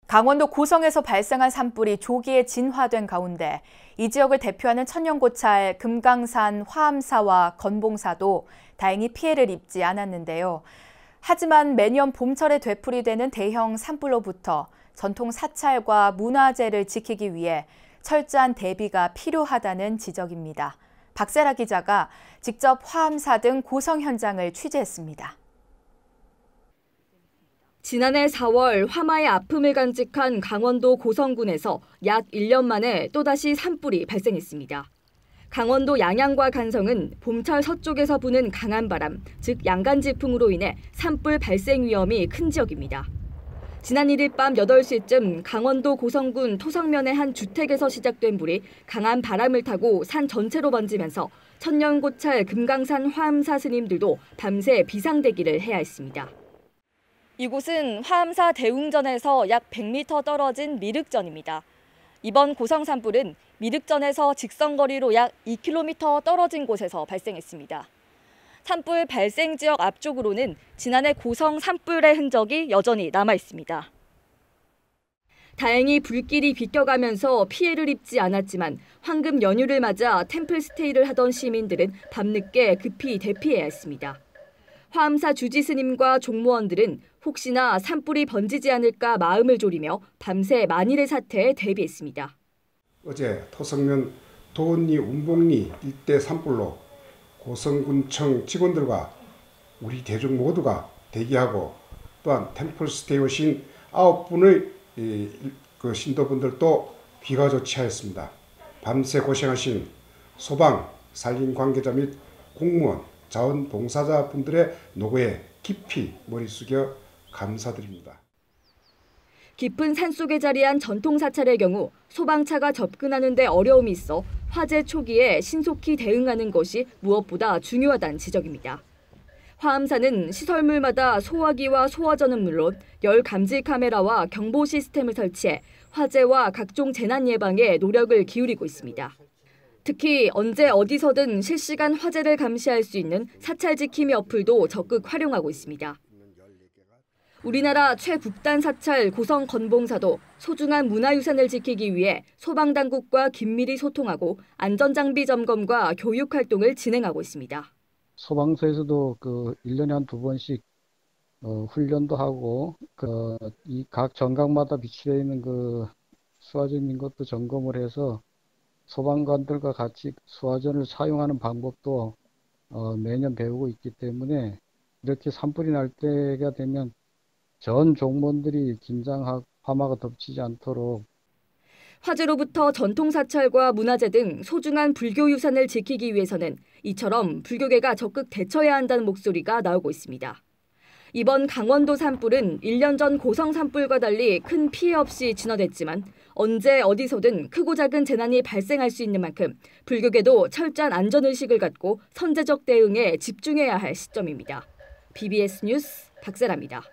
강원도 고성에서 발생한 산불이 조기에 진화된 가운데 이 지역을 대표하는 천연고찰 금강산 화암사와 건봉사도 다행히 피해를 입지 않았는데요. 하지만 매년 봄철에 되풀이되는 대형 산불로부터 전통 사찰과 문화재를 지키기 위해 철저한 대비가 필요하다는 지적입니다. 박세라 기자가 직접 화암사 등 고성 현장을 취재했습니다. 지난해 4월 화마의 아픔을 간직한 강원도 고성군에서 약 1년 만에 또다시 산불이 발생했습니다. 강원도 양양과 간성은 봄철 서쪽에서 부는 강한 바람, 즉 양간지풍으로 인해 산불 발생 위험이 큰 지역입니다. 지난 1일 밤 8시쯤 강원도 고성군 토성면의 한 주택에서 시작된 불이 강한 바람을 타고 산 전체로 번지면서 천년고찰 금강산 화암사 스님들도 밤새 비상대기를 해야 했습니다. 이곳은 화암사 대웅전에서 약 100m 떨어진 미륵전입니다. 이번 고성 산불은 미륵전에서 직선거리로 약 2km 떨어진 곳에서 발생했습니다. 산불 발생 지역 앞쪽으로는 지난해 고성 산불의 흔적이 여전히 남아 있습니다. 다행히 불길이 비껴가면서 피해를 입지 않았지만 황금 연휴를 맞아 템플스테이를 하던 시민들은 밤늦게 급히 대피해야 했습니다. 화암사 주지 스님과 종무원들은 혹시나 산불이 번지지 않을까 마음을 졸이며 밤새 만일의 사태에 대비했습니다. 어제 토성면 도은리 운봉리 일대 산불로 고성군청 직원들과 우리 대중 모두가 대기하고 또한 템플스테이 오신 9분의 신도분들도 귀가 조치하였습니다. 밤새 고생하신 소방, 산림 관계자 및 공무원, 자원봉사자분들의 노고에 깊이 머리 숙여 감사드립니다. 깊은 산속에 자리한 전통사찰의 경우 소방차가 접근하는 데 어려움이 있어 화재 초기에 신속히 대응하는 것이 무엇보다 중요하다는 지적입니다. 화암사는 시설물마다 소화기와 소화전은 물론 열 감지 카메라와 경보 시스템을 설치해 화재와 각종 재난 예방에 노력을 기울이고 있습니다. 특히 언제 어디서든 실시간 화재를 감시할 수 있는 사찰 지킴이 어플도 적극 활용하고 있습니다. 우리나라 최북단 사찰 고성 건봉사도 소중한 문화유산을 지키기 위해 소방당국과 긴밀히 소통하고 안전장비 점검과 교육 활동을 진행하고 있습니다. 소방서에서도 1년에 한 2번씩 훈련도 하고 이 각 정각마다 비치되어 있는 수화전인 것도 점검을 해서 소방관들과 같이 수화전을 사용하는 방법도 매년 배우고 있기 때문에 이렇게 산불이 날 때가 되면 전 종목들이 긴장하고 화마가 덮치지 않도록. 화재로부터 전통사찰과 문화재 등 소중한 불교 유산을 지키기 위해서는 이처럼 불교계가 적극 대처해야 한다는 목소리가 나오고 있습니다. 이번 강원도 산불은 1년 전 고성 산불과 달리 큰 피해 없이 진화됐지만 언제 어디서든 크고 작은 재난이 발생할 수 있는 만큼 불교계도 철저한 안전의식을 갖고 선제적 대응에 집중해야 할 시점입니다. BBS 뉴스 박세라입니다.